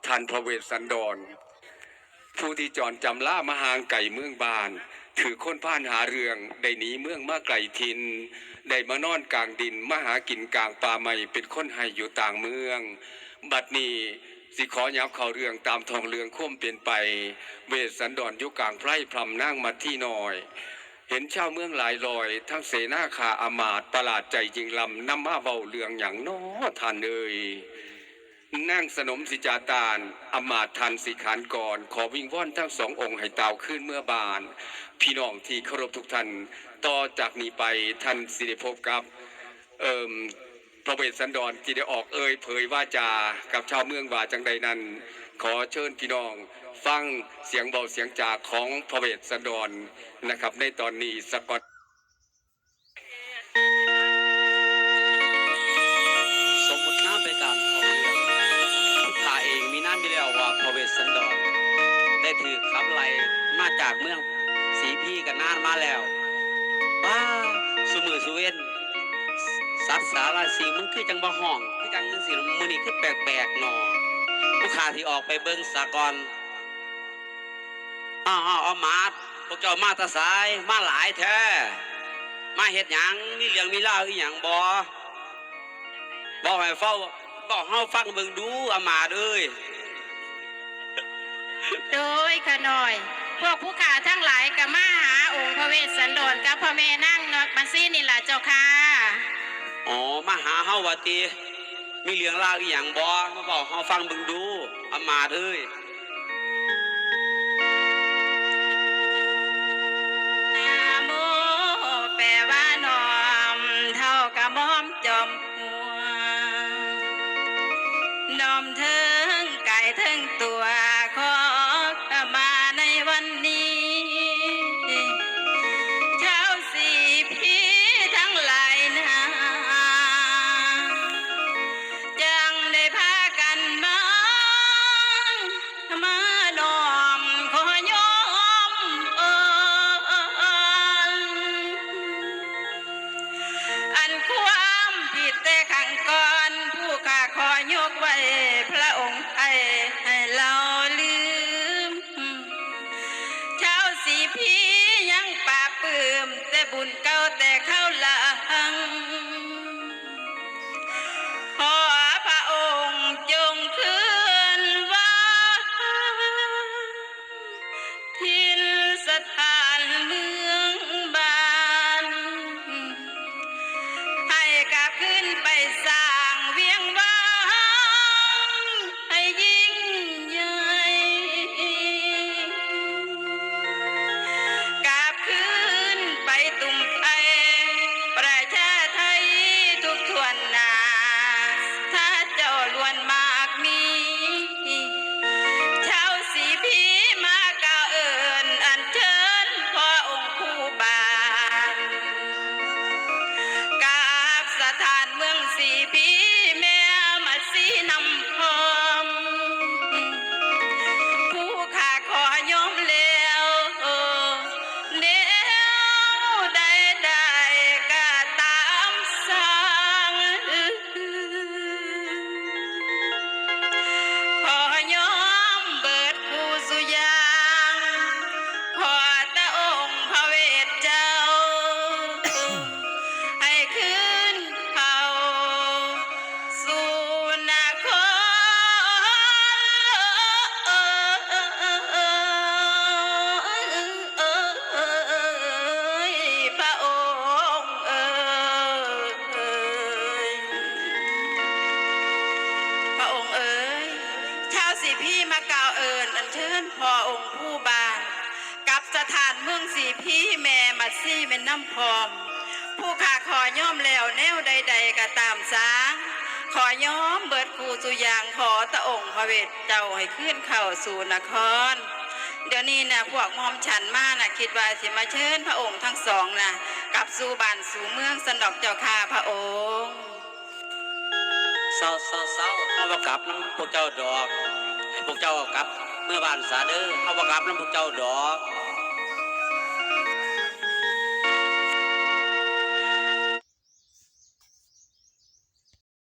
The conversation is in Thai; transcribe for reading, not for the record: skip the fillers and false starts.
ท่านพระเวสสันดรผู้ที่จรจำล่ามาหางไก่เมืองบานถือคนผ่านหาเรืองได้หนีเมืองมาไกลทินได้มานอนกลางดินมาหากินกลางป่าใหม่เป็นคนให้อยู่ต่างเมืองบัดนี้สิขอยับเข้าเรื่องตามทองเรืองค่มเปลี่ยนไปเวสสันดรอยู่กลางไพร่พรำนั่งมาที่หน่อยเห็นชาวเมืองหลายลอยทั้งเสนาขาอามาตย์ประหลาดใจจริงลำนำมาเบาเรื่องอย่างน้อท่านเอ่ยนั่งสนมสิจาตานอามาตย์ทันสิขานก่อนขอวิงว่อนทั้งสององค์ให้เต่าขึ้นเมื่อบานพี่น้องที่เคารพทุกท่านต่อจากนี้ไปท่านสิได้พบกับพระเวสสันดรที่ได้ออกเผยว่าจากับชาวเมืองว่าจังใดนั้นขอเชิญพี่น้องฟังเสียงเบาเสียงจาของพระเวสสันดรนะครับในตอนนี้สกอตสมมติน้าไปตามของเรื่องข้าเองมีน้ำอยู่แล้วว่าพระเวสสันดรได้ถือขับไล่มาจากเมืองสีพี่กันนานมาแล้วว้าสุมือสุเวนสัตว์สาราสีมึงคือจังบ่ห้องคือจังนึงสิมือนี่คือแปลกๆหนอผู้ข้าที่ออกไปเบิ้งสากรเอามาดพวกเจ้ามาตาสายมาหลายแท้มาเฮ็ดหยังมีเรื่องมีเล่าอีหยังบ่ให้เฝ้าบอกเฮาฟังเบิ่งดูอามาดเอ้ยโดยขน่อยพวกผู้ข่าทั้งหลายก็มาหาองค์พระเวสสันดรกับพ่อแม่นั่งนกมาซี่นี่ล่ะเจ้าค่ะอ๋อมาหาเฮาว่าติมีเรื่องเล่าอีหยังบ่มาบอกเฮาฟังเบิ่งดูอามาดเอ้ยนะโมแปลว่าน้อมเท่ากับม้อมจอมหัวน้อมถึงกายถึงตัวขอขมาในวันนี้ชาวสีพี่ทั้งหลายนะจังได้พากันมาน้อมขอยอมอันความผิดแต่ขังก่อนผู้ข้าขอยกไว้พระองค์ให้เราลืมชาวสีพี่ยังปราบปลื้มแต่บุญเก่าแต่เข้าหลังขอพระองค์จงคืนว่าทินสถานเมืองบานให้กลับขึ้นไปสร้างเวียงวังให้ยิ่งใหญ่กลับขึ้นไปตุ่มไอประชาไทยทุกทวนหน้าถ้าเจ้าล้วนมากมีชาวสีพีมาก่าวเอิญอันเชิญพ่อองค์ผู้บานกับสถานเมืองสีพีแม่มาสีนำพรมผู้ข้าขอยอมแล้วแนวใดๆก็ตามสั่งขอยอมเบิดผู้สุยางขอแต่องค์พระเวทเจ้าให้ขึ้นเขาสู่นครพระองค์พระองค์ชาวสีพี่มากล่าวเอิญอัญเชิญพ่อองค์ผู้บานกับสถานเมืองสีพี่แม่มาซี่เป็นน้ำพรมผู้ข้าขอย่อมแล้วแนวใดๆก็ตามสาขอย่อมเบิดคู่สุยางขอตะองค์พระเวทเจ้าให้ขึ้นเข้าสู่นครเดี๋ยวนี้นะพวกมอมฉันมานะคิดว่าสิมาเชิญพระองค์ทั้งสองนะกลับสู่บ้านสู่เมืองสันดอกเจ้าข้าพระองค์เศร้าเฮาบ่กลับนำพวกเจ้าดอกให้พวกเจ้ากลับเมื่อบ้านสาเด้อเฮาบ่กลับนำพวกเจ้าดอก